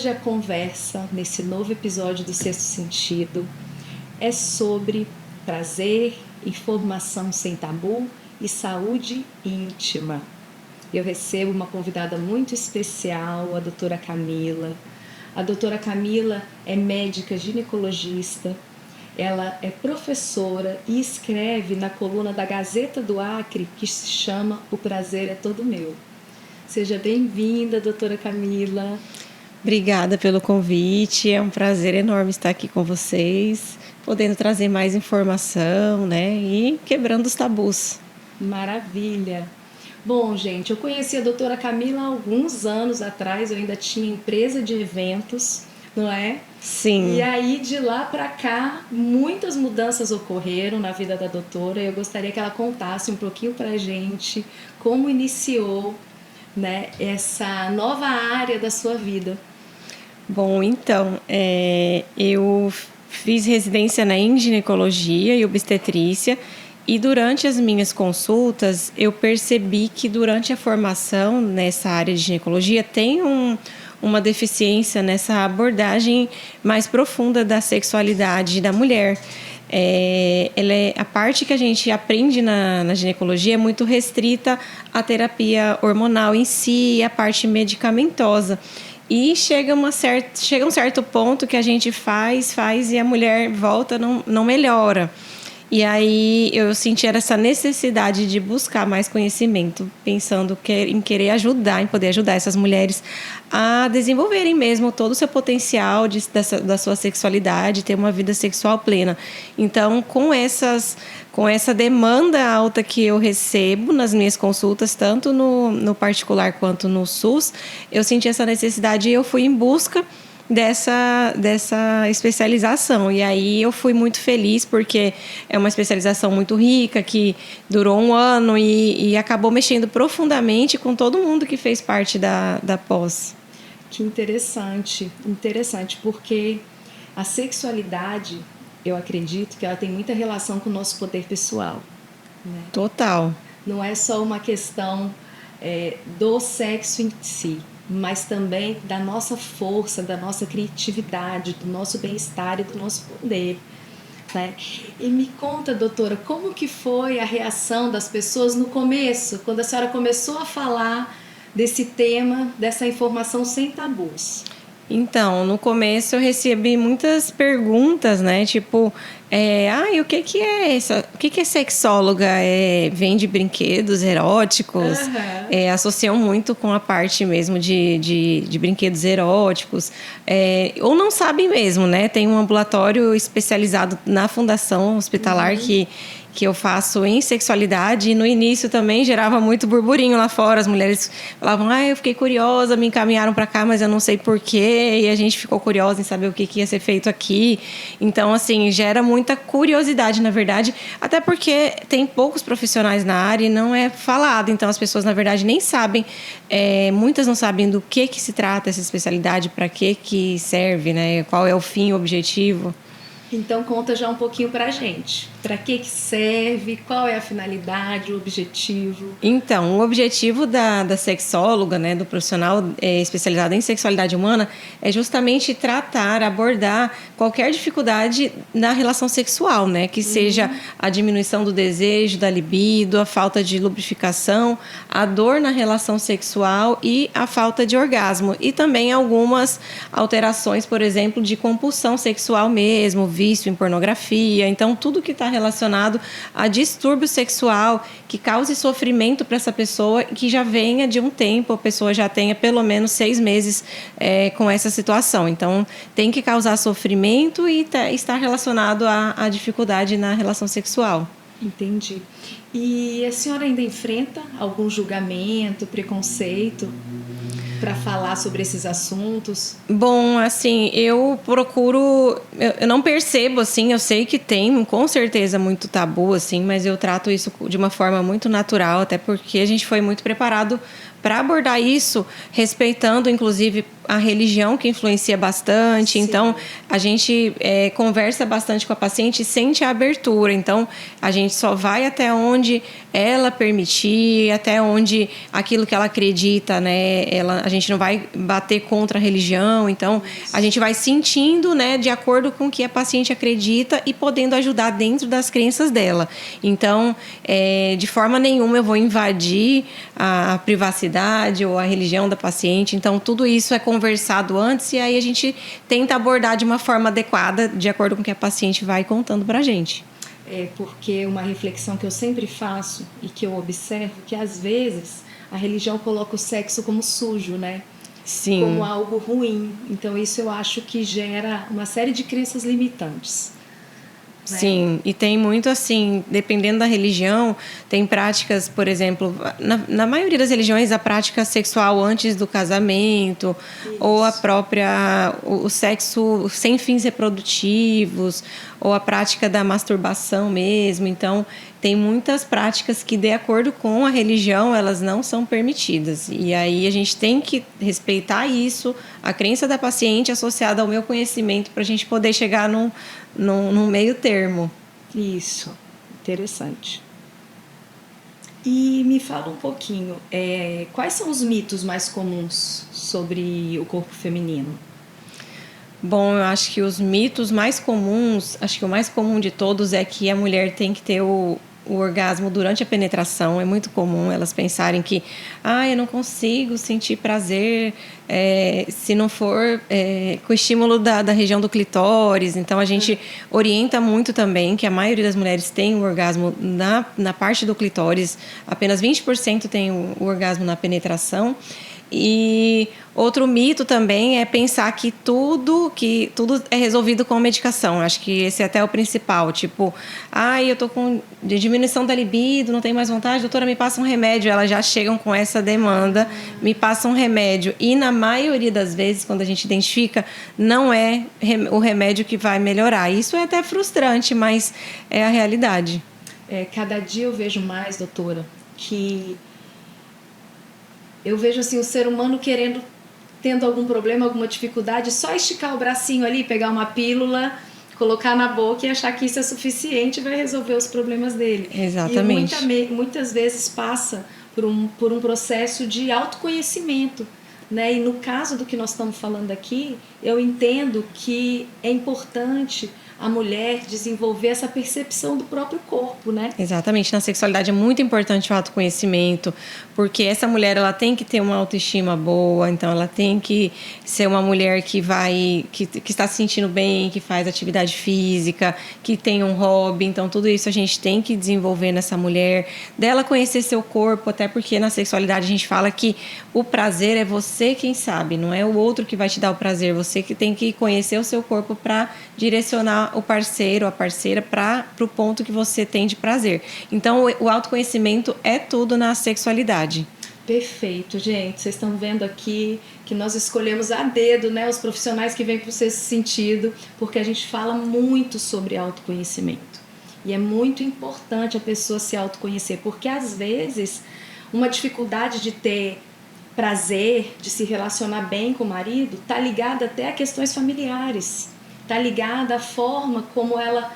a conversa, nesse novo episódio do Sexto Sentido, é sobre prazer, informação sem tabu e saúde íntima. Eu recebo uma convidada muito especial, a doutora Camila. A doutora Camila é médica ginecologista, ela é professora e escreve na coluna da Gazeta do Acre, que se chama O Prazer é Todo Meu. Seja bem-vinda, doutora Camila. Obrigada pelo convite, é um prazer enorme estar aqui com vocês, podendo trazer mais informação, né, e quebrando os tabus. Maravilha! Bom, gente, eu conheci a doutora Camila há alguns anos atrás, eu ainda tinha empresa de eventos, não é? Sim. E aí, de lá para cá, muitas mudanças ocorreram na vida da doutora. Eu gostaria que ela contasse um pouquinho pra gente como iniciou, né, essa nova área da sua vida. Bom, então, eu fiz residência em ginecologia e obstetrícia e durante as minhas consultas eu percebi que durante a formação nessa área de ginecologia tem uma deficiência nessa abordagem mais profunda da sexualidade da mulher. A parte que a gente aprende na ginecologia é muito restrita à terapia hormonal em si, a parte medicamentosa. E chega um certo ponto que a gente faz e a mulher volta, não melhora. E aí eu senti essa necessidade de buscar mais conhecimento, pensando em querer ajudar, em poder ajudar essas mulheres a desenvolverem mesmo todo o seu potencial da sua sexualidade, ter uma vida sexual plena. Então, com essa demanda alta que eu recebo nas minhas consultas, tanto no particular quanto no SUS, eu senti essa necessidade e eu fui em busca dessa especialização. E aí eu fui muito feliz porque é uma especialização muito rica, que durou 1 ano e acabou mexendo profundamente com todo mundo que fez parte da pós. Que interessante, porque a sexualidade, eu acredito que ela tem muita relação com o nosso poder pessoal, né? Total. Não é só uma questão do sexo em si, mas também da nossa força, da nossa criatividade, do nosso bem-estar e do nosso poder, né? E me conta, doutora, como que foi a reação das pessoas no começo, quando a senhora começou a falar desse tema, dessa informação sem tabus? Então, no começo eu recebi muitas perguntas, né? Tipo, o que é isso? O que é sexóloga? Vende brinquedos eróticos? Uhum. Associam muito com a parte mesmo de brinquedos eróticos. Ou não sabem mesmo, né? Tem um ambulatório especializado na Fundação Hospitalar que eu faço em sexualidade, e no início também gerava muito burburinho lá fora. As mulheres falavam, eu fiquei curiosa, me encaminharam para cá, mas eu não sei porquê, e a gente ficou curiosa em saber o que ia ser feito aqui. Então, assim, gera muita curiosidade, na verdade, até porque tem poucos profissionais na área e não é falado, então as pessoas, na verdade, nem sabem, muitas não sabem do que se trata essa especialidade, para que serve, né? Qual é o fim, o objetivo. Então conta já um pouquinho pra gente. Para que serve? Qual é a finalidade, o objetivo? Então, o objetivo da sexóloga, né, do profissional especializado em sexualidade humana, é justamente tratar, abordar qualquer dificuldade na relação sexual, né? Que seja a diminuição do desejo, da libido, a falta de lubrificação, a dor na relação sexual e a falta de orgasmo. E também algumas alterações, por exemplo, de compulsão sexual mesmo, vício em pornografia. Então, tudo que está relacionado a distúrbio sexual que cause sofrimento para essa pessoa, que já venha de um tempo, a pessoa já tenha pelo menos 6 meses com essa situação. Então, tem que causar sofrimento e estar relacionado à dificuldade na relação sexual. Entendi. E a senhora ainda enfrenta algum julgamento, preconceito para falar sobre esses assuntos? Bom, assim, eu procuro... Eu não percebo, assim, eu sei que tem, com certeza, muito tabu, assim, mas eu trato isso de uma forma muito natural, até porque a gente foi muito preparado para abordar isso, respeitando, inclusive, a religião, que influencia bastante. Sim. Então, a gente conversa bastante com a paciente e sente a abertura. Então, a gente só vai até onde ela permitir, até onde aquilo que ela acredita, né? A gente não vai bater contra a religião. Então, a gente vai sentindo, né, de acordo com o que a paciente acredita e podendo ajudar dentro das crenças dela. Então, de forma nenhuma eu vou invadir a privacidade ou a religião da paciente. Então, tudo isso é conversado antes e aí a gente tenta abordar de uma forma adequada, de acordo com o que a paciente vai contando pra gente. Porque uma reflexão que eu sempre faço e que eu observo, que às vezes a religião coloca o sexo como sujo, né? Sim. Como algo ruim. Então isso eu acho que gera uma série de crenças limitantes. Sim, e tem muito assim, dependendo da religião, tem práticas, por exemplo, na maioria das religiões, a prática sexual antes do casamento, isso. Ou o sexo sem fins reprodutivos, ou a prática da masturbação mesmo. Então, tem muitas práticas que, de acordo com a religião, elas não são permitidas. E aí a gente tem que respeitar isso, a crença da paciente associada ao meu conhecimento, para a gente poder chegar num meio termo. Isso, interessante. E me fala um pouquinho, quais são os mitos mais comuns sobre o corpo feminino? Bom, eu acho que os mitos mais comuns, acho que o mais comum de todos é que a mulher tem que ter o orgasmo durante a penetração. É muito comum elas pensarem que eu não consigo sentir prazer se não for com o estímulo da região do clitóris. Então a gente orienta muito também que a maioria das mulheres tem o orgasmo na parte do clitóris, apenas 20% tem o orgasmo na penetração. E outro mito também é pensar que tudo é resolvido com medicação. Acho que esse é até o principal. Tipo, eu tô com diminuição da libido, não tenho mais vontade, doutora, me passa um remédio. Elas já chegam com essa demanda, me passa um remédio. E na maioria das vezes, quando a gente identifica, não é o remédio que vai melhorar. Isso é até frustrante, mas é a realidade. Cada dia eu vejo mais, doutora, que eu vejo assim o ser humano tendo algum problema, alguma dificuldade, só esticar o bracinho ali, pegar uma pílula, colocar na boca e achar que isso é suficiente e vai resolver os problemas dele. Exatamente. E muitas vezes passa por um processo de autoconhecimento, né? E no caso do que nós estamos falando aqui, eu entendo que é importante a mulher desenvolver essa percepção do próprio corpo, né? Exatamente. Na sexualidade é muito importante o autoconhecimento, porque essa mulher ela tem que ter uma autoestima boa, então ela tem que ser uma mulher que está se sentindo bem, que faz atividade física, que tem um hobby. Então tudo isso a gente tem que desenvolver nessa mulher, dela conhecer seu corpo, até porque na sexualidade a gente fala que o prazer é você quem sabe, não é o outro que vai te dar o prazer, você que tem que conhecer o seu corpo para direcionar o parceiro, a parceira para o ponto que você tem de prazer. Então, o autoconhecimento é tudo na sexualidade. Perfeito, gente. Vocês estão vendo aqui que nós escolhemos a dedo, né, os profissionais que vêm para o Sexto Sentido, porque a gente fala muito sobre autoconhecimento. E é muito importante a pessoa se autoconhecer, porque às vezes uma dificuldade de ter prazer, de se relacionar bem com o marido, está ligada até a questões familiares. Está ligada à forma como ela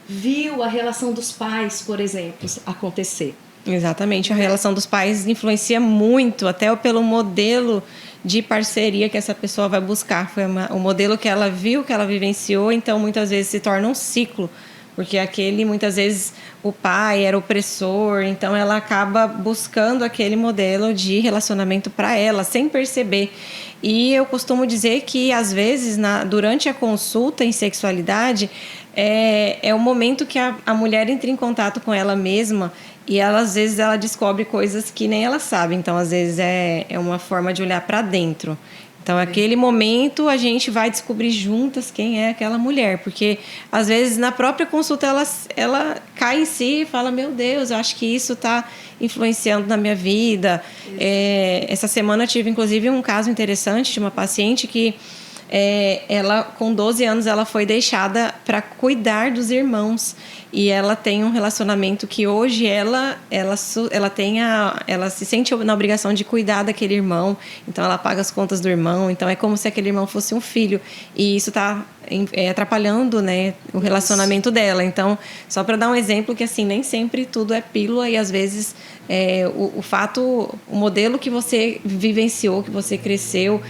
viu a relação dos pais, por exemplo, acontecer. Exatamente, a relação dos pais influencia muito, até pelo modelo de parceria que essa pessoa vai buscar. Foi o modelo que ela viu, que ela vivenciou, então muitas vezes se torna um ciclo, porque muitas vezes o pai era opressor, então ela acaba buscando aquele modelo de relacionamento para ela, sem perceber. E eu costumo dizer que, às vezes, durante a consulta em sexualidade, é o momento que a mulher entra em contato com ela mesma e às vezes ela descobre coisas que nem ela sabe. Então, às vezes, é uma forma de olhar para dentro. Então, naquele momento, a gente vai descobrir juntas quem é aquela mulher. Porque, às vezes, na própria consulta, ela cai em si e fala, meu Deus, eu acho que isso está influenciando na minha vida. Essa semana eu tive, inclusive, um caso interessante de uma paciente que ela, com 12 anos, ela foi deixada para cuidar dos irmãos. E ela tem um relacionamento que hoje ela se sente na obrigação de cuidar daquele irmão. Então, ela paga as contas do irmão. Então, é como se aquele irmão fosse um filho. E isso está atrapalhando, né, o relacionamento dela. Então, só para dar um exemplo que, assim, nem sempre tudo é pílula. E, às vezes, o modelo que você vivenciou, que você cresceu,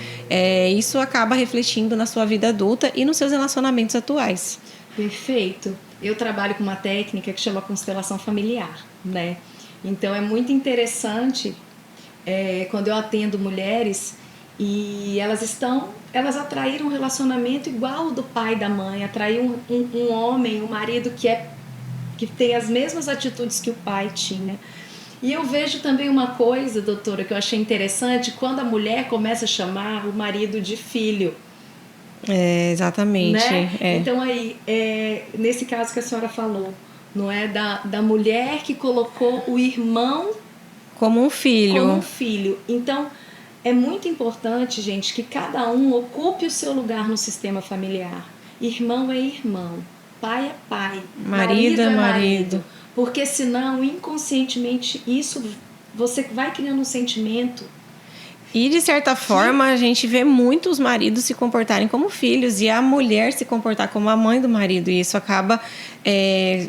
isso acaba refletindo na sua vida adulta e nos seus relacionamentos atuais. Perfeito. Eu trabalho com uma técnica que chama constelação familiar, né? Então é muito interessante quando eu atendo mulheres e elas atraíram um relacionamento igual ao do pai e da mãe, atraíram um homem, um marido que tem as mesmas atitudes que o pai tinha. E eu vejo também uma coisa, doutora, que eu achei interessante, quando a mulher começa a chamar o marido de filho. Exatamente. Né? Então aí, nesse caso que a senhora falou, não é da mulher que colocou o irmão como um filho. Então, é muito importante, gente, que cada um ocupe o seu lugar no sistema familiar. Irmão é irmão, pai é pai, marido é marido. Porque senão, inconscientemente, você vai criando um sentimento. E, de certa forma, a gente vê muitos maridos se comportarem como filhos e a mulher se comportar como a mãe do marido. E isso acaba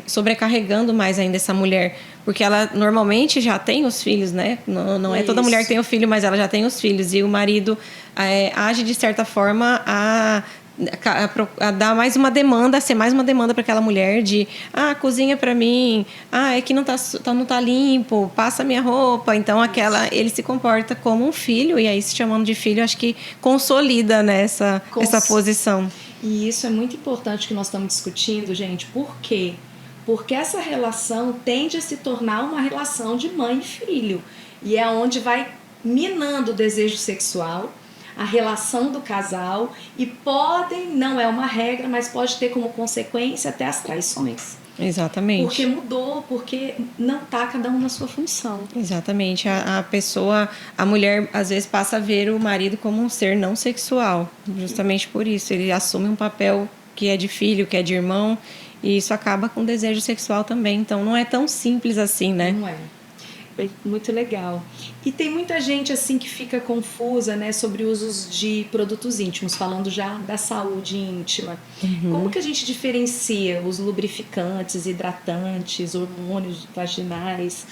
sobrecarregando mais ainda essa mulher. Porque ela normalmente já tem os filhos, né? Não é toda mulher que tem o filho, mas ela já tem os filhos. E o marido age, de certa forma, a dar mais uma demanda, a ser mais uma demanda para aquela mulher de cozinha para mim, é que não tá limpo, passa minha roupa. Então ele se comporta como um filho, e aí, se chamando de filho, acho que consolida, né, essa posição. E isso é muito importante que nós estamos discutindo, gente. Por quê? Porque essa relação tende a se tornar uma relação de mãe e filho, e é onde vai minando o desejo sexual, a relação do casal, e não é uma regra, mas pode ter como consequência até as traições. Exatamente. Porque mudou, porque não está cada um na sua função. Exatamente. A mulher às vezes passa a ver o marido como um ser não sexual, justamente por isso. Ele assume um papel que é de filho, que é de irmão, e isso acaba com desejo sexual também. Então não é tão simples assim, né? Não é. Muito legal. E tem muita gente assim que fica confusa, né, sobre usos de produtos íntimos, falando já da saúde íntima. Como que a gente diferencia os lubrificantes, hidratantes, hormônios vaginais?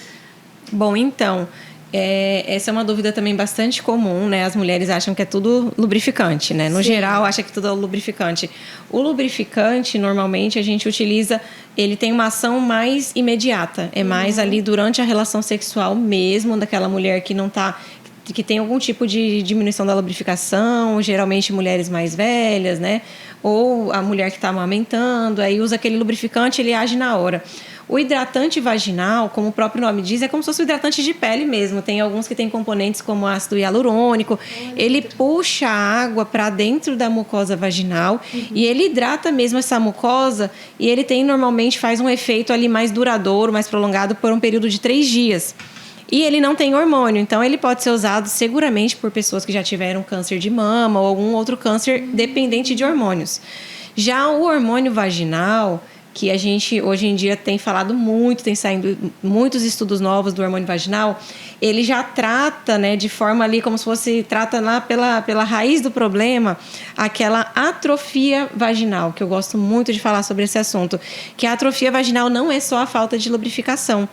Bom, então, essa é uma dúvida também bastante comum, né? As mulheres acham que é tudo lubrificante, né? No geral, acha que tudo é lubrificante. O lubrificante, normalmente, a gente utiliza... Ele tem uma ação mais imediata. É mais ali durante a relação sexual mesmo, daquela mulher que tem algum tipo de diminuição da lubrificação, geralmente mulheres mais velhas, né? Ou a mulher que está amamentando, aí usa aquele lubrificante, ele age na hora. O hidratante vaginal, como o próprio nome diz, é como se fosse um hidratante de pele mesmo. Tem alguns que têm componentes como ácido hialurônico. Ele puxa a água para dentro da mucosa vaginal e ele hidrata mesmo essa mucosa, e ele normalmente faz um efeito ali mais duradouro, mais prolongado por um período de 3 dias. E ele não tem hormônio, então ele pode ser usado seguramente por pessoas que já tiveram câncer de mama ou algum outro câncer dependente de hormônios. Já o hormônio vaginal, que a gente hoje em dia tem falado muito, tem saído muitos estudos novos do hormônio vaginal, ele já trata, né, de forma ali como se fosse, trata lá pela raiz do problema, aquela atrofia vaginal, que eu gosto muito de falar sobre esse assunto, que a atrofia vaginal não é só a falta de lubrificação.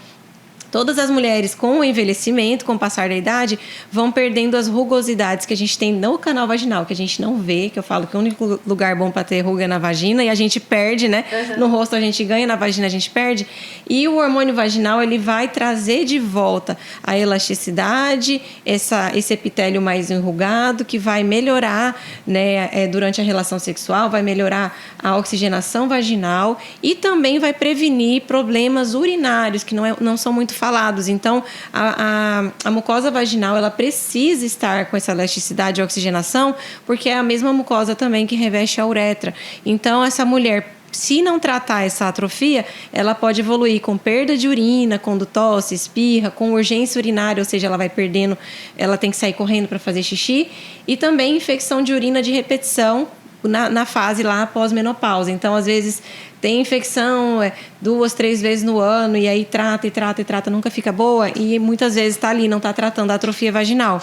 Todas as mulheres com o envelhecimento, com o passar da idade, vão perdendo as rugosidades que a gente tem no canal vaginal, que a gente não vê, que eu falo que o único lugar bom para ter ruga é na vagina, e a gente perde, né? No rosto a gente ganha, na vagina a gente perde. E o hormônio vaginal, ele vai trazer de volta a elasticidade, esse epitélio mais enrugado, que vai melhorar, né, durante a relação sexual, vai melhorar a oxigenação vaginal e também vai prevenir problemas urinários, que não são muito falados. Então, a mucosa vaginal, ela precisa estar com essa elasticidade e oxigenação, porque é a mesma mucosa também que reveste a uretra. Então, essa mulher, se não tratar essa atrofia, ela pode evoluir com perda de urina, com tosse, espirra, com urgência urinária, ou seja, ela vai perdendo, ela tem que sair correndo para fazer xixi, e também infecção de urina de repetição na fase lá pós-menopausa. Então, às vezes, tem infecção 2, 3 vezes no ano, e aí trata, nunca fica boa, e muitas vezes está ali, não está tratando a atrofia vaginal.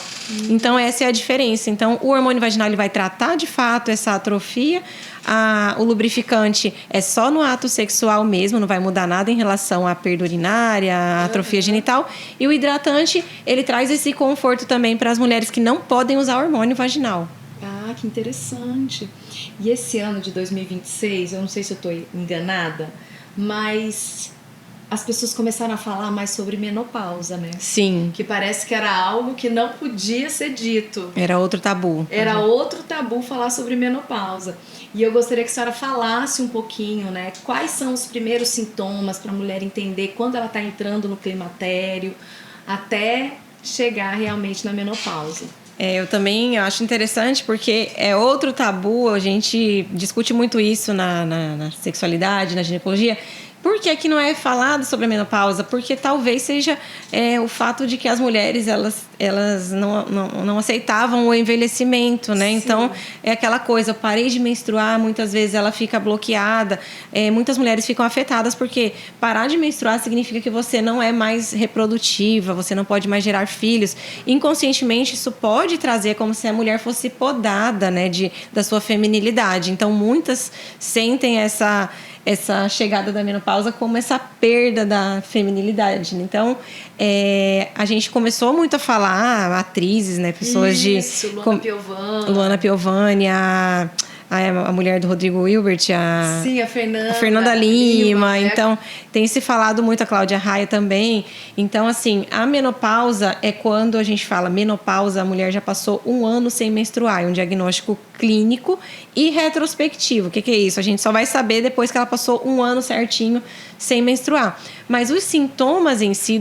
Então, essa é a diferença. Então, o hormônio vaginal ele vai tratar, de fato, essa atrofia. O lubrificante é só no ato sexual mesmo, não vai mudar nada em relação à perda urinária, à atrofia genital. E o hidratante, ele traz esse conforto também para as mulheres que não podem usar hormônio vaginal. Ah, que interessante. E esse ano de 2026, eu não sei se eu estou enganada, mas as pessoas começaram a falar mais sobre menopausa, né? Sim. Que parece que era algo que não podia ser dito. Era outro tabu. Era outro tabu falar sobre menopausa. E eu gostaria que a senhora falasse um pouquinho, né? Quais são os primeiros sintomas para a mulher entender quando ela está entrando no climatério até chegar realmente na menopausa. Eu também acho interessante porque é outro tabu, a gente discute muito isso na sexualidade, na ginecologia. Por que que não é falado sobre a menopausa? Porque talvez seja o fato de que as mulheres elas não aceitavam o envelhecimento, né? Sim. Então, é aquela coisa, eu parei de menstruar, muitas vezes ela fica bloqueada. Muitas mulheres ficam afetadas porque parar de menstruar significa que você não é mais reprodutiva, você não pode mais gerar filhos. Inconscientemente, isso pode trazer como se a mulher fosse podada, né, da sua feminilidade. Então, muitas sentem essa chegada da menopausa como essa perda da feminilidade. Então, a gente começou muito a falar, atrizes, né, pessoas Luana Piovani, a mulher do Rodrigo Hilbert, a Fernanda Lima. Então, tem se falado muito, a Cláudia Raia também. Então, assim, a menopausa é quando a gente fala menopausa, a mulher já passou 1 ano sem menstruar. É um diagnóstico clínico e retrospectivo. O que é isso? A gente só vai saber depois que ela passou 1 ano certinho sem menstruar. Mas os sintomas em si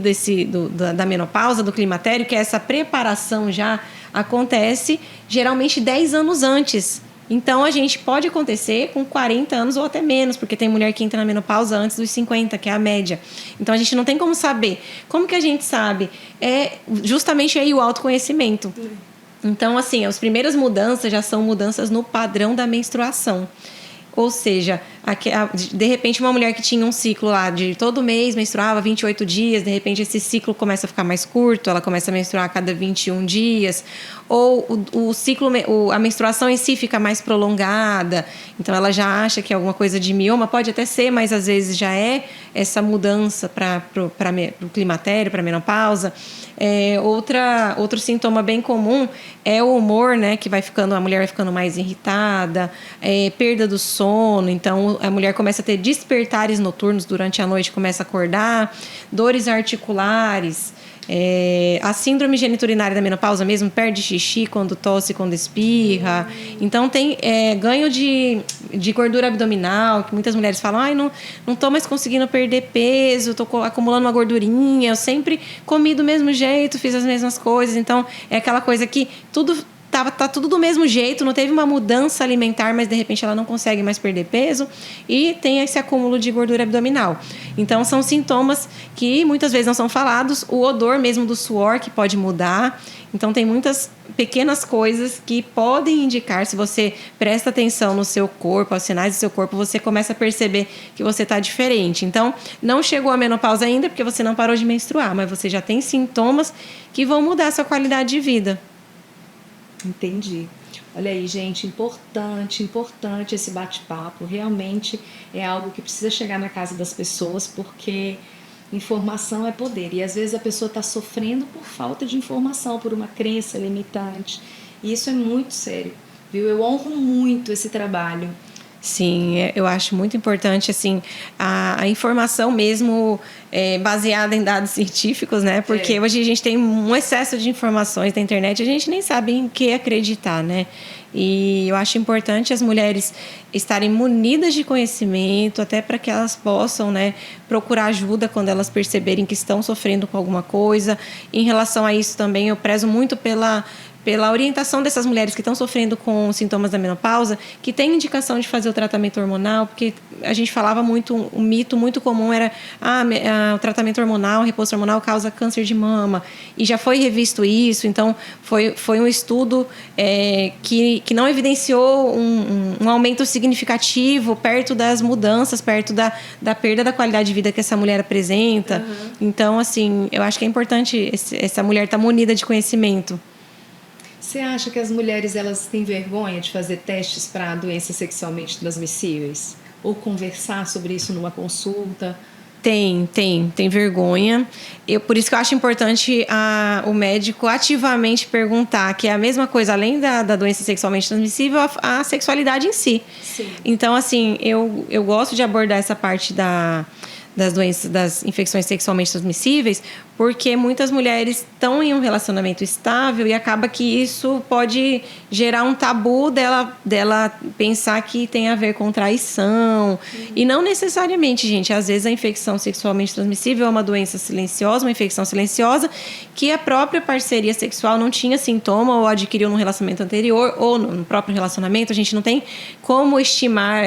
da menopausa, do climatério, que é essa preparação já, acontece geralmente 10 anos antes. Então, a gente pode acontecer com 40 anos ou até menos, porque tem mulher que entra na menopausa antes dos 50, que é a média. Então, a gente não tem como saber. Como que a gente sabe? É justamente aí o autoconhecimento. Então, assim, as primeiras mudanças já são mudanças no padrão da menstruação. Ou seja, de repente uma mulher que tinha um ciclo lá de todo mês menstruava 28 dias, de repente esse ciclo começa a ficar mais curto, ela começa a menstruar a cada 21 dias, ou a menstruação em si fica mais prolongada, então ela já acha que é alguma coisa de mioma, pode até ser, mas às vezes já é essa mudança para o climatério, para a menopausa. Outro sintoma bem comum é o humor, né, que a mulher vai ficando mais irritada, perda do sono, então a mulher começa a ter despertares noturnos durante a noite, começa a acordar, dores articulares, a síndrome geniturinária da menopausa mesmo, perde xixi quando tosse, quando espirra. Então tem ganho de gordura abdominal, que muitas mulheres falam, não tô mais conseguindo perder peso, tô acumulando uma gordurinha, eu sempre comi do mesmo jeito, fiz as mesmas coisas. Então é aquela coisa que tá tudo do mesmo jeito, não teve uma mudança alimentar, mas de repente ela não consegue mais perder peso e tem esse acúmulo de gordura abdominal. Então são sintomas que muitas vezes não são falados, o odor mesmo do suor que pode mudar. Então tem muitas pequenas coisas que podem indicar, se você presta atenção no seu corpo, aos sinais do seu corpo, você começa a perceber que você está diferente. Então não chegou a menopausa ainda porque você não parou de menstruar, mas você já tem sintomas que vão mudar a sua qualidade de vida. Entendi. Olha aí, gente, importante esse bate-papo. Realmente é algo que precisa chegar na casa das pessoas, porque informação é poder. E às vezes a pessoa está sofrendo por falta de informação, por uma crença limitante. E isso é muito sério, viu? Eu honro muito esse trabalho. Sim, eu acho muito importante, assim, a informação mesmo baseada em dados científicos, né? Porque hoje a gente tem um excesso de informações na internet, a gente nem sabe em que acreditar, né? E eu acho importante as mulheres estarem munidas de conhecimento, até para que elas possam, né, procurar ajuda quando elas perceberem que estão sofrendo com alguma coisa. Em relação a isso também, eu prezo muito pela orientação dessas mulheres que estão sofrendo com sintomas da menopausa, que tem indicação de fazer o tratamento hormonal, porque a gente falava muito, um mito muito comum era o tratamento hormonal, o repouso hormonal causa câncer de mama, e já foi revisto isso, então foi um estudo que não evidenciou um aumento significativo perto das mudanças, perto da perda da qualidade de vida que essa mulher apresenta. Uhum. Então, assim, eu acho que é importante essa mulher estar munida de conhecimento. Você acha que as mulheres elas têm vergonha de fazer testes para doenças sexualmente transmissíveis? Ou conversar sobre isso numa consulta? Tem vergonha. Por isso que eu acho importante o médico ativamente perguntar, que é a mesma coisa, além da doença sexualmente transmissível, a sexualidade em si. Sim. Então, assim, eu gosto de abordar essa parte das doenças, das infecções sexualmente transmissíveis, porque muitas mulheres estão em um relacionamento estável e acaba que isso pode gerar um tabu dela pensar que tem a ver com traição. E não necessariamente, gente. Às vezes a infecção sexualmente transmissível é uma doença silenciosa, uma infecção silenciosa, que a própria parceria sexual não tinha sintoma ou adquiriu no relacionamento anterior ou no próprio relacionamento. A gente não tem como estimar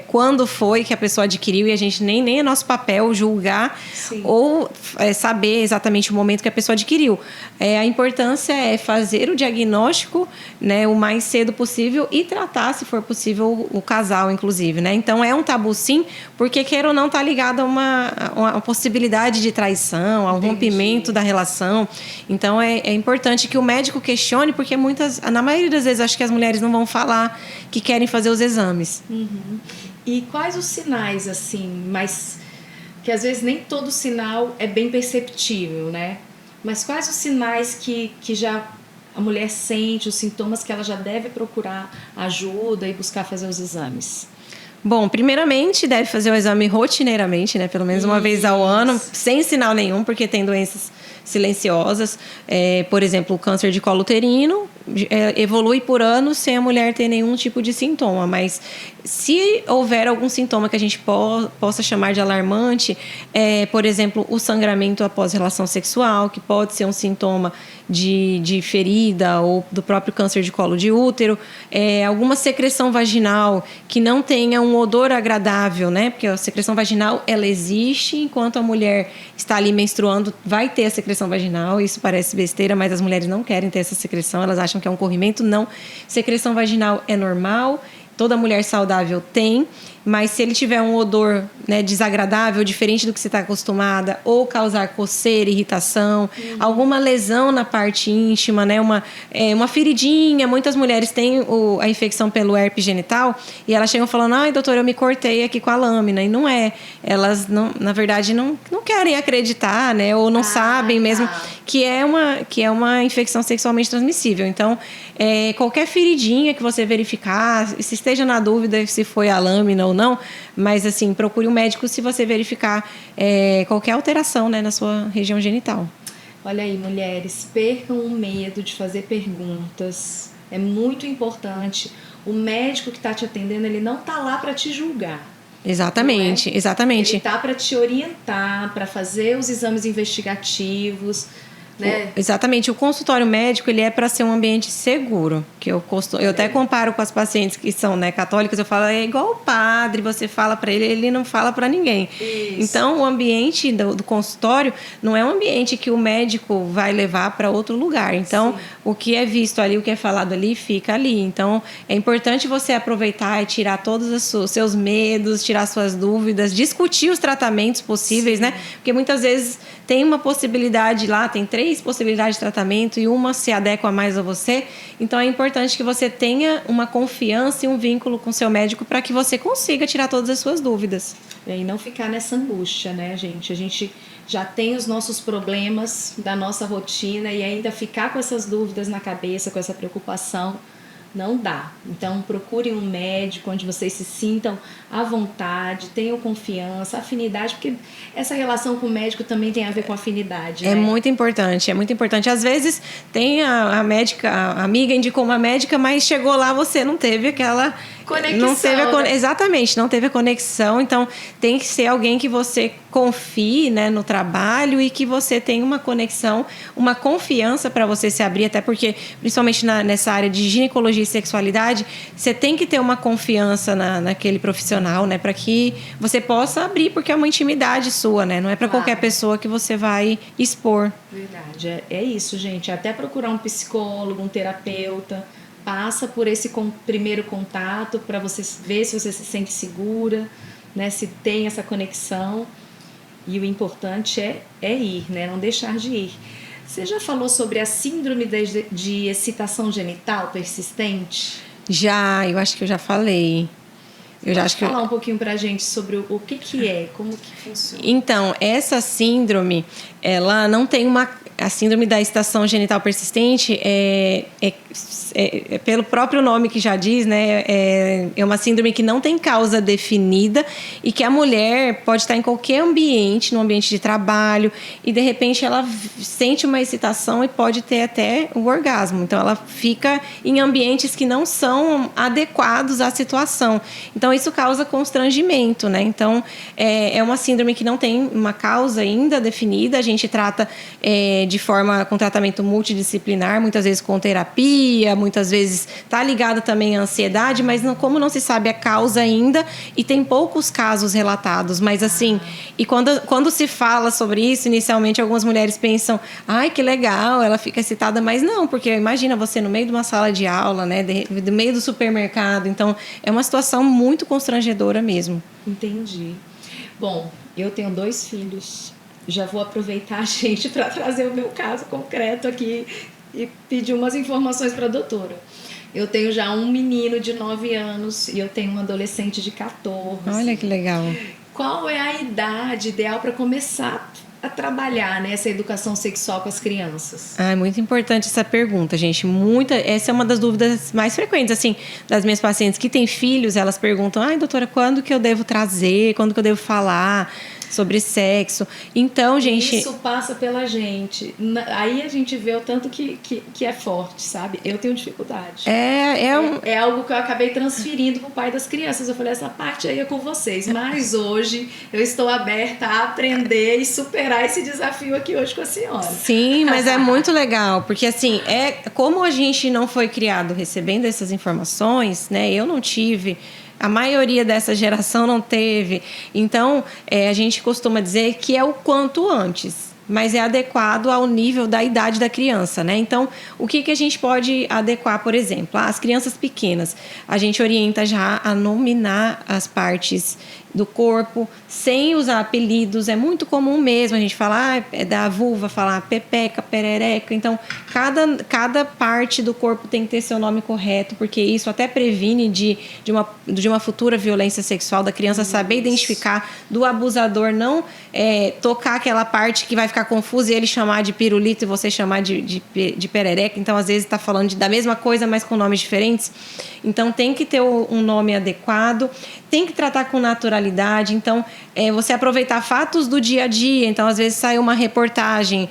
quando foi que a pessoa adquiriu, e a gente nem é nosso papel julgar. Sim. Ou saber exatamente o momento que a pessoa adquiriu. A importância é fazer o diagnóstico, né, o mais cedo possível e tratar, se for possível, o casal, inclusive, né? Então, é um tabu, sim, porque, queira ou não, está ligado a uma possibilidade de traição, a um rompimento da relação. Então, é importante que o médico questione, porque na maioria das vezes, acho que as mulheres não vão falar que querem fazer os exames. Uhum. E quais os sinais, assim, que às vezes nem todo sinal é bem perceptível, né? Mas quais os sinais que já a mulher sente, os sintomas que ela já deve procurar ajuda e buscar fazer os exames? Bom, primeiramente deve fazer o exame rotineiramente, né? Pelo menos uma vez ao ano, sem sinal nenhum, porque tem doenças silenciosas. Por exemplo, o câncer de colo uterino evolui por anos sem a mulher ter nenhum tipo de sintoma, mas se houver algum sintoma que a gente possa chamar de alarmante, por exemplo, o sangramento após relação sexual, que pode ser um sintoma de ferida ou do próprio câncer de colo de útero, alguma secreção vaginal que não tenha um odor agradável, né? Porque a secreção vaginal, ela existe enquanto a mulher está ali menstruando, vai ter a secreção vaginal. Isso parece besteira, mas as mulheres não querem ter essa secreção, elas acham que é um corrimento. Não, secreção vaginal é normal, toda mulher saudável tem, mas se ele tiver um odor, né, desagradável, diferente do que você está acostumada, ou causar coceira, irritação, alguma lesão na parte íntima, né, uma feridinha. Muitas mulheres têm a infecção pelo herpes genital e elas chegam falando: ai, doutora, eu me cortei aqui com a lâmina. E não é. Elas, na verdade, não querem acreditar, né, ou não sabem mesmo que é uma infecção sexualmente transmissível. Então, qualquer feridinha que você verificar, se esteja na dúvida se foi a lâmina ou não, mas assim, procure um médico se você verificar qualquer alteração, né, na sua região genital. Olha aí, mulheres, percam o medo de fazer perguntas. É muito importante. O médico que está te atendendo, ele não está lá para te julgar. Exatamente, exatamente. Ele está para te orientar, para fazer os exames investigativos, né? Exatamente. O consultório médico, ele é para ser um ambiente seguro. Que eu até comparo com as pacientes que são, né, católicas. Eu falo, é igual o padre, você fala para ele não fala para ninguém. Isso. Então, o ambiente do consultório não é um ambiente que o médico vai levar para outro lugar. Então, sim, o que é visto ali, o que é falado ali, fica ali. Então, é importante você aproveitar e tirar todos os seus medos, tirar suas dúvidas, discutir os tratamentos possíveis, sim, né? Porque muitas vezes tem uma possibilidade lá, tem 3 possibilidades de tratamento e uma se adequa mais a você. Então, é importante que você tenha uma confiança e um vínculo com seu médico para que você consiga tirar todas as suas dúvidas. E não ficar nessa angústia, né, gente? A gente já tem os nossos problemas da nossa rotina e ainda ficar com essas dúvidas na cabeça, com essa preocupação, não dá. Então, procurem um médico onde vocês se sintam à vontade, tenham confiança, afinidade, porque essa relação com o médico também tem a ver com afinidade, né? É muito importante, é muito importante. Às vezes tem a médica, a amiga indicou uma médica, mas chegou lá, você não teve aquela conexão, não teve né? Exatamente, não teve a conexão. Então tem que ser alguém que você confie, né, no trabalho e que você tenha uma conexão, uma confiança para você se abrir, até porque principalmente nessa área de ginecologia e sexualidade, você tem que ter uma confiança naquele profissional, né, para que você possa abrir, porque é uma intimidade sua, né, não é para qualquer pessoa que você vai expor. Verdade, é isso, gente. Até procurar um psicólogo, um terapeuta, passa por esse primeiro contato para você ver se você se sente segura, né, se tem essa conexão. E o importante é ir, né, não deixar de ir. Você já falou sobre a síndrome de excitação genital persistente? Já, eu acho que eu já falei. Pode falar um pouquinho pra gente sobre o que é, como que funciona? Então, essa síndrome, ela não tem a síndrome da excitação genital persistente pelo próprio nome que já diz, né? É uma síndrome que não tem causa definida e que a mulher pode estar em qualquer ambiente, no ambiente de trabalho, e de repente ela sente uma excitação e pode ter até o orgasmo. Então, ela fica em ambientes que não são adequados à situação. Então, isso causa constrangimento, né? Então, é uma síndrome que não tem uma causa ainda definida. A gente trata com tratamento multidisciplinar, muitas vezes com terapia, muitas vezes está ligado também à ansiedade, mas como não se sabe a causa ainda, e tem poucos casos relatados, mas assim, e quando se fala sobre isso, inicialmente algumas mulheres pensam, ai, que legal, ela fica excitada, mas não, porque imagina você no meio de uma sala de aula, né, no meio do supermercado, então é uma situação muito constrangedora mesmo. Entendi. Bom, eu tenho 2 filhos. Já vou aproveitar, gente, para trazer o meu caso concreto aqui e pedir umas informações para a doutora. Eu tenho já um menino de 9 anos e eu tenho um adolescente de 14. Olha que legal. Qual é a idade ideal para começar a trabalhar nessa educação sexual com as crianças? É muito importante essa pergunta, gente. Essa é uma das dúvidas mais frequentes, assim, das minhas pacientes que têm filhos. Elas perguntam, ai, doutora, quando que eu devo trazer? Quando que eu devo falar sobre sexo? Então, gente... Isso passa pela gente. Aí a gente vê o tanto que é forte, sabe? Eu tenho dificuldade. É algo que eu acabei transferindo pro pai das crianças. Eu falei, essa parte aí é com vocês. Mas hoje eu estou aberta a aprender e superar esse desafio aqui hoje com a senhora. Sim, mas é muito legal. Porque assim, como a gente não foi criado recebendo essas informações, né? Eu não tive... A maioria dessa geração não teve. Então, a gente costuma dizer que é o quanto antes, mas é adequado ao nível da idade da criança, né? Então, o que a gente pode adequar, por exemplo? As crianças pequenas, a gente orienta já a nominar as partes do corpo, sem usar apelidos. É muito comum mesmo a gente falar da vulva, falar pepeca, perereca. Então, cada parte do corpo tem que ter seu nome correto, porque isso até previne de uma futura violência sexual, da criança saber identificar, do abusador não tocar aquela parte que vai ficar confusa e ele chamar de pirulito e você chamar de perereca. Então, às vezes, está falando da mesma coisa, mas com nomes diferentes. Então, tem que ter um nome adequado, tem que tratar com naturalidade. Então, você aproveitar fatos do dia a dia. Então, às vezes, sai uma reportagem.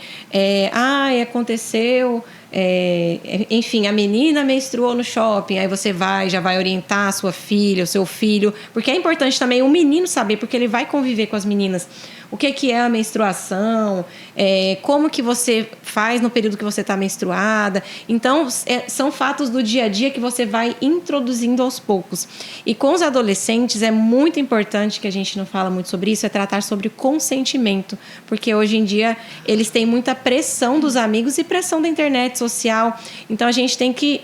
Aconteceu... enfim, a menina menstruou no shopping, aí você já vai orientar a sua filha, o seu filho, porque é importante também o menino saber, porque ele vai conviver com as meninas, o que é a menstruação, como que você faz no período que você está menstruada. Então, são fatos do dia a dia que você vai introduzindo aos poucos. E com os adolescentes é muito importante, que a gente não fala muito sobre isso, é tratar sobre consentimento, porque hoje em dia eles têm muita pressão dos amigos e pressão da internet social. Então, a gente tem que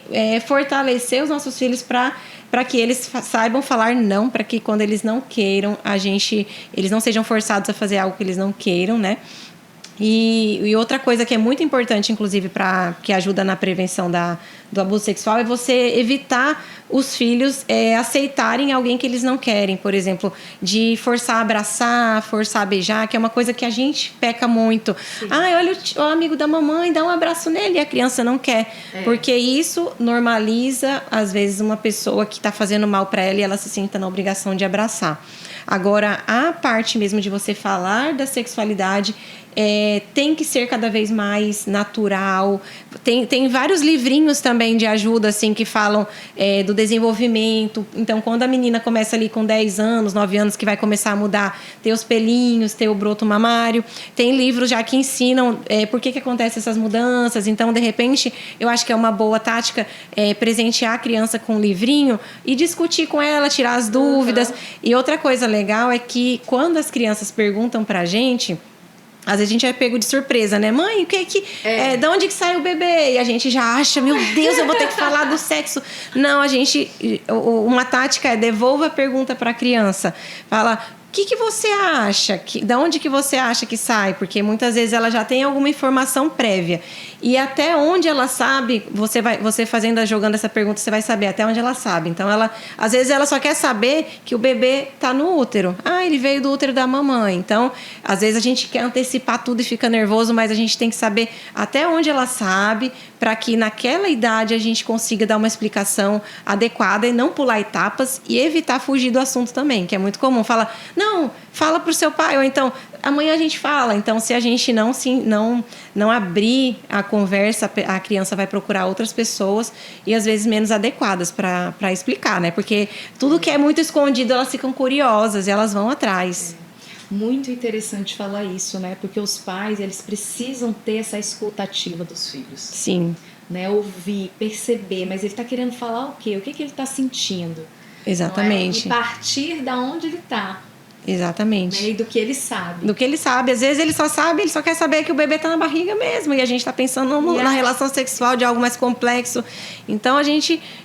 fortalecer os nossos filhos para que eles saibam falar não, para que quando eles não queiram, eles não sejam forçados a fazer algo que eles não queiram, né? E outra coisa que é muito importante, inclusive, que ajuda na prevenção do abuso sexual, é você evitar os filhos aceitarem alguém que eles não querem. Por exemplo, de forçar a abraçar, forçar a beijar, que é uma coisa que a gente peca muito. Sim. Olha o amigo da mamãe, dá um abraço nele, e a criança não quer. Porque isso normaliza, às vezes, uma pessoa que está fazendo mal para ela e ela se sinta na obrigação de abraçar. Agora, a parte mesmo de você falar da sexualidade tem que ser cada vez mais natural. Tem vários livrinhos também de ajuda, assim, que falam do desenvolvimento. Então, quando a menina começa ali com 10 anos, 9 anos, que vai começar a mudar, ter os pelinhos, ter o broto mamário. Tem livros já que ensinam por que acontecem essas mudanças. Então, de repente, eu acho que é uma boa tática presentear a criança com um livrinho e discutir com ela, tirar as dúvidas. E outra coisa legal é que quando as crianças perguntam pra gente, às vezes a gente é pego de surpresa, né? Mãe, o que é que... de onde que sai o bebê? E a gente já acha, meu Deus, eu vou ter que falar do sexo. Não, uma tática é devolva a pergunta para a criança. Fala... O que você acha? Da onde que você acha que sai? Porque muitas vezes ela já tem alguma informação prévia. E até onde ela sabe, você jogando essa pergunta, você vai saber até onde ela sabe. Então, às vezes ela só quer saber que o bebê está no útero. Ele veio do útero da mamãe. Então, às vezes a gente quer antecipar tudo e fica nervoso, mas a gente tem que saber até onde ela sabe, para que naquela idade a gente consiga dar uma explicação adequada e não pular etapas e evitar fugir do assunto também, que é muito comum. Não, fala pro seu pai, ou então, amanhã a gente fala. Então, se a gente não abrir a conversa, a criança vai procurar outras pessoas e às vezes menos adequadas para explicar, né? Porque tudo que é muito escondido, elas ficam curiosas e elas vão atrás. Muito interessante falar isso, né? Porque os pais, eles precisam ter essa escuta ativa dos filhos. Sim. Né? Ouvir, perceber, mas ele está querendo falar o quê? O que ele está sentindo? Exatamente. E partir da onde ele está. Exatamente. Né? E do que ele sabe. Do que ele sabe. Às vezes ele só quer saber que o bebê está na barriga mesmo. E a gente está pensando na relação sexual de algo mais complexo. Então, o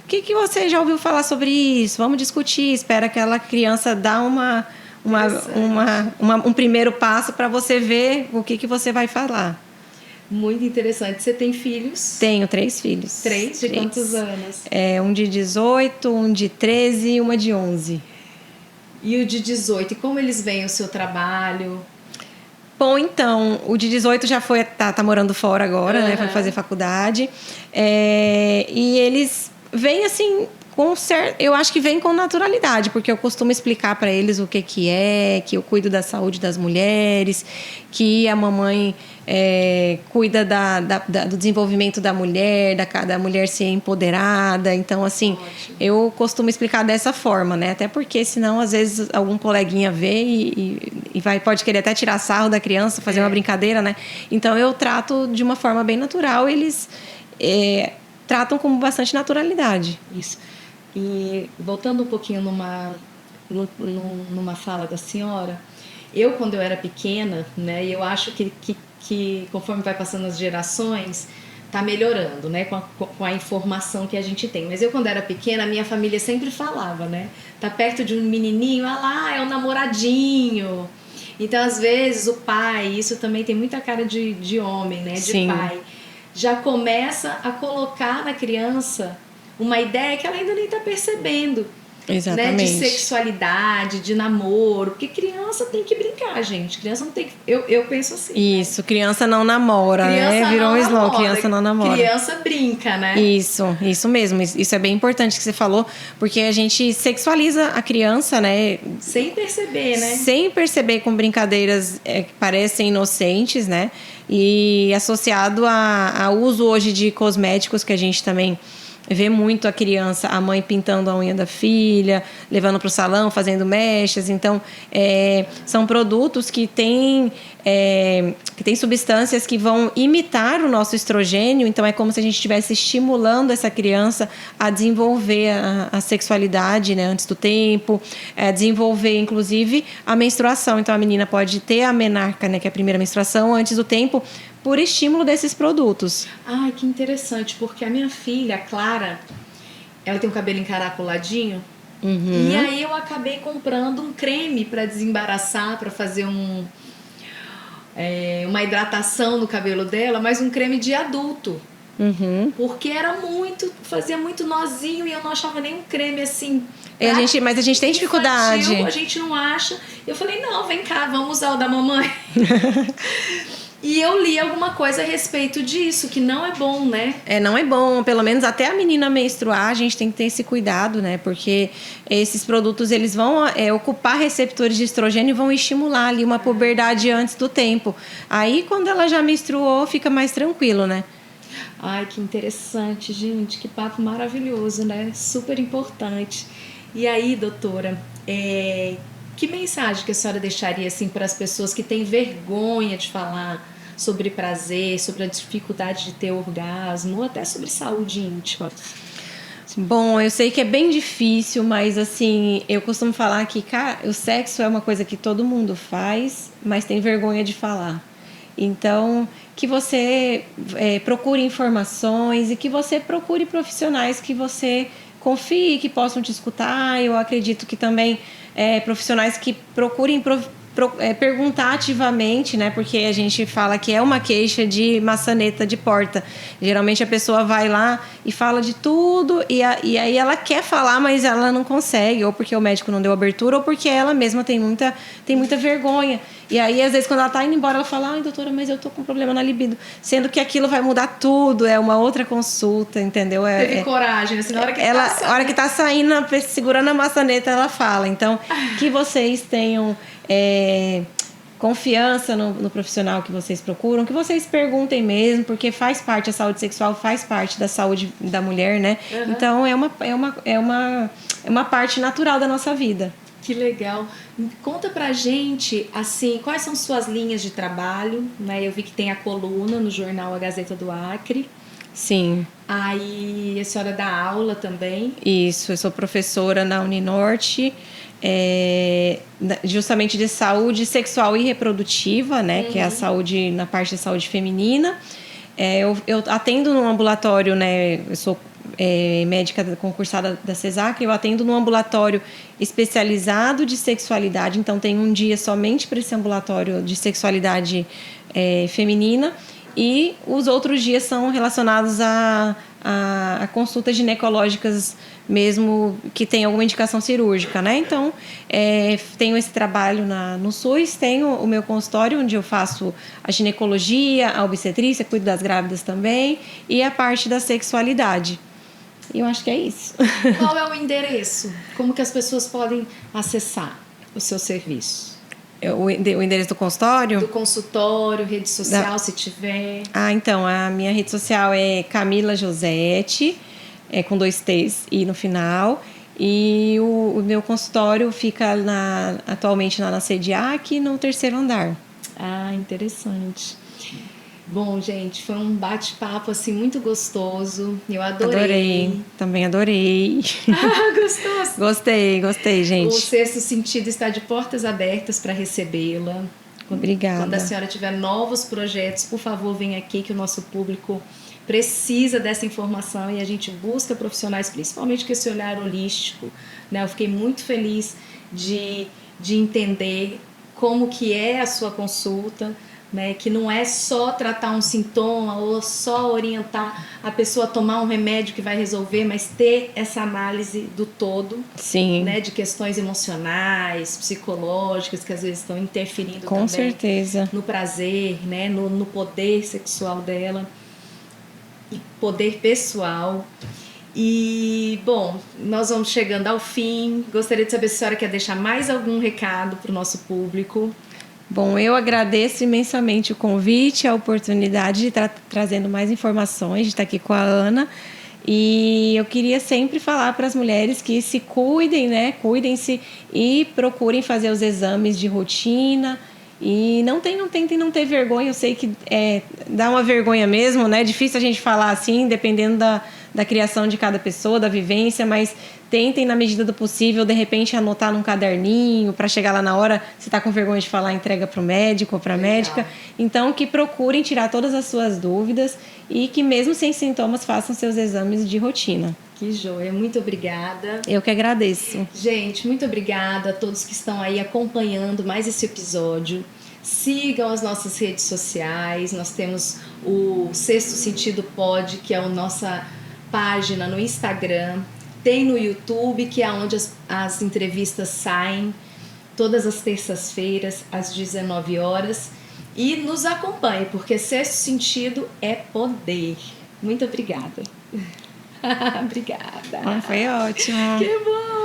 que você já ouviu falar sobre isso? Vamos discutir. Espera aquela criança dar um primeiro passo para você ver o que você vai falar. Muito interessante. Você tem filhos? Tenho 3 filhos. 3? De quantos anos? Um de 18, um de 13 e uma de 11. E o de 18, e como eles veem o seu trabalho? Bom, então, o de 18 já tá morando fora agora, né? Foi fazer faculdade. E eles vêm assim, eu acho que vem com naturalidade, porque eu costumo explicar para eles o que eu cuido da saúde das mulheres, que a mamãe cuida do desenvolvimento da mulher, da mulher ser empoderada. Então, assim, ótimo. Eu costumo explicar dessa forma, né? Até porque, senão, às vezes, algum coleguinha vê e pode querer até tirar sarro da criança, fazer uma brincadeira, né? Então, eu trato de uma forma bem natural, eles tratam com bastante naturalidade. Isso. E voltando um pouquinho numa fala da senhora, quando eu era pequena, né, eu acho que conforme vai passando as gerações, tá melhorando, né, com a informação que a gente tem. Mas quando era pequena, a minha família sempre falava, né, tá perto de um menininho, é o namoradinho. Então, às vezes, o pai, isso também tem muita cara de homem, né, de Sim. pai, já começa a colocar na criança uma ideia que ela ainda nem está percebendo. Exatamente. Né? De sexualidade, de namoro. Porque criança tem que brincar, gente. Criança não tem que... Eu penso assim. Isso, né? Criança não namora, criança né? Virou um slogan, criança não namora. Criança brinca, né? Isso mesmo. Isso é bem importante que você falou, porque a gente sexualiza a criança, né? Sem perceber, né? Sem perceber, com brincadeiras que parecem inocentes, né? E associado ao uso hoje de cosméticos, que a gente também vê muito a criança, a mãe pintando a unha da filha, levando para o salão, fazendo mechas. Então, são produtos que têm substâncias que vão imitar o nosso estrogênio. Então, é como se a gente estivesse estimulando essa criança a desenvolver a sexualidade, né, antes do tempo, desenvolver, inclusive, a menstruação. Então, a menina pode ter a menarca, né, que é a primeira menstruação, antes do tempo, por estímulo desses produtos. Ai, que interessante, porque a minha filha, a Clara, ela tem o cabelo encaracoladinho. E aí eu acabei comprando um creme para desembaraçar, para fazer uma hidratação no cabelo dela, mas um creme de adulto. Porque fazia muito nozinho e eu não achava nenhum creme assim. Mas a gente tem dificuldade. Infantil, a gente não acha. Eu falei, não, vem cá, vamos usar o da mamãe. E eu li alguma coisa a respeito disso, que não é bom, né? Não é bom. Pelo menos até a menina menstruar, a gente tem que ter esse cuidado, né? Porque esses produtos, eles vão ocupar receptores de estrogênio e vão estimular ali uma puberdade antes do tempo. Aí, quando ela já menstruou, fica mais tranquilo, né? Ai, que interessante, gente. Que papo maravilhoso, né? Super importante. E aí, doutora, que mensagem que a senhora deixaria assim, para as pessoas que têm vergonha de falar sobre prazer, sobre a dificuldade de ter orgasmo, ou até sobre saúde íntima? Bom, eu sei que é bem difícil, mas assim, eu costumo falar que o sexo é uma coisa que todo mundo faz, mas tem vergonha de falar. Então, que você procure informações e que você procure profissionais que você confie, que possam te escutar. Eu acredito que também profissionais que procurem perguntar ativamente, né? Porque a gente fala que é uma queixa de maçaneta de porta. Geralmente a pessoa vai lá e fala de tudo e aí ela quer falar, mas ela não consegue, ou porque o médico não deu abertura, ou porque ela mesma tem muita vergonha. E aí, às vezes, quando ela tá indo embora, ela fala, ai, doutora, mas eu tô com problema na libido. Sendo que aquilo vai mudar tudo, é uma outra consulta, entendeu? Teve coragem, assim, na hora que a hora que tá saindo, segurando a maçaneta, ela fala. Então, que vocês tenham confiança no profissional que vocês procuram, que vocês perguntem mesmo, porque faz parte, a saúde sexual faz parte da saúde da mulher, né? Então, é uma parte natural da nossa vida. Que legal. Conta pra gente, assim, quais são suas linhas de trabalho, né? Eu vi que tem a coluna no jornal A Gazeta do Acre. Sim. Aí a senhora dá aula também? Isso, eu sou professora na Uninorte, justamente de saúde sexual e reprodutiva, né? Que é a saúde, na parte de saúde feminina. Eu atendo no ambulatório, né? Eu sou médica concursada da CESAC, eu atendo no ambulatório especializado de sexualidade, então tem um dia somente para esse ambulatório de sexualidade feminina, e os outros dias são relacionados a consultas ginecológicas mesmo, que tem alguma indicação cirúrgica, né? Então, tenho esse trabalho no SUS, tenho o meu consultório onde eu faço a ginecologia, a obstetrícia, cuido das grávidas também, e a parte da sexualidade. E eu acho que é isso. Qual é o endereço? Como que as pessoas podem acessar o seu serviço? O endereço do consultório? Do consultório, rede social, se tiver. Então, a minha rede social é Camila Josete, com 2 T's e no final. E o meu consultório fica atualmente na Sediac, no 3º andar. Ah, interessante. Bom, gente, foi um bate-papo assim muito gostoso. Eu adorei. Também adorei. Gostoso? Gostei, gente. O Sexto Sentido está de portas abertas para recebê-la. Obrigada. Quando a senhora tiver novos projetos, por favor, venha aqui que o nosso público precisa dessa informação e a gente busca profissionais, principalmente com esse olhar holístico, né? Eu fiquei muito feliz de entender como que é a sua consulta, né, que não é só tratar um sintoma ou só orientar a pessoa a tomar um remédio que vai resolver, mas ter essa análise do todo. Sim. Né, de questões emocionais, psicológicas, que às vezes estão interferindo com também certeza no prazer, né, no poder sexual dela e poder pessoal. E, bom, nós vamos chegando ao fim. Gostaria de saber se a senhora quer deixar mais algum recado para o nosso público. Bom, eu agradeço imensamente o convite, a oportunidade de estar trazendo mais informações, de estar aqui com a Ana. E eu queria sempre falar para as mulheres que se cuidem, né? Cuidem-se e procurem fazer os exames de rotina. E tentem não ter vergonha. Eu sei que dá uma vergonha mesmo, né? É difícil a gente falar assim, dependendo da criação de cada pessoa, da vivência, mas tentem, na medida do possível, de repente anotar num caderninho, para chegar lá na hora, se está com vergonha de falar, entrega para o médico ou para a médica. Então, que procurem tirar todas as suas dúvidas e que, mesmo sem sintomas, façam seus exames de rotina. Que joia, muito obrigada. Eu que agradeço. Gente, muito obrigada a todos que estão aí acompanhando mais esse episódio. Sigam as nossas redes sociais. Nós temos o Sexto Sentido Pod, que é a nossa página no Instagram. Tem no YouTube, que é onde as entrevistas saem, todas as terças-feiras, às 19 horas. E nos acompanhe, porque Sexto Sentido é poder. Muito obrigada. Obrigada. Foi ótimo. Que bom!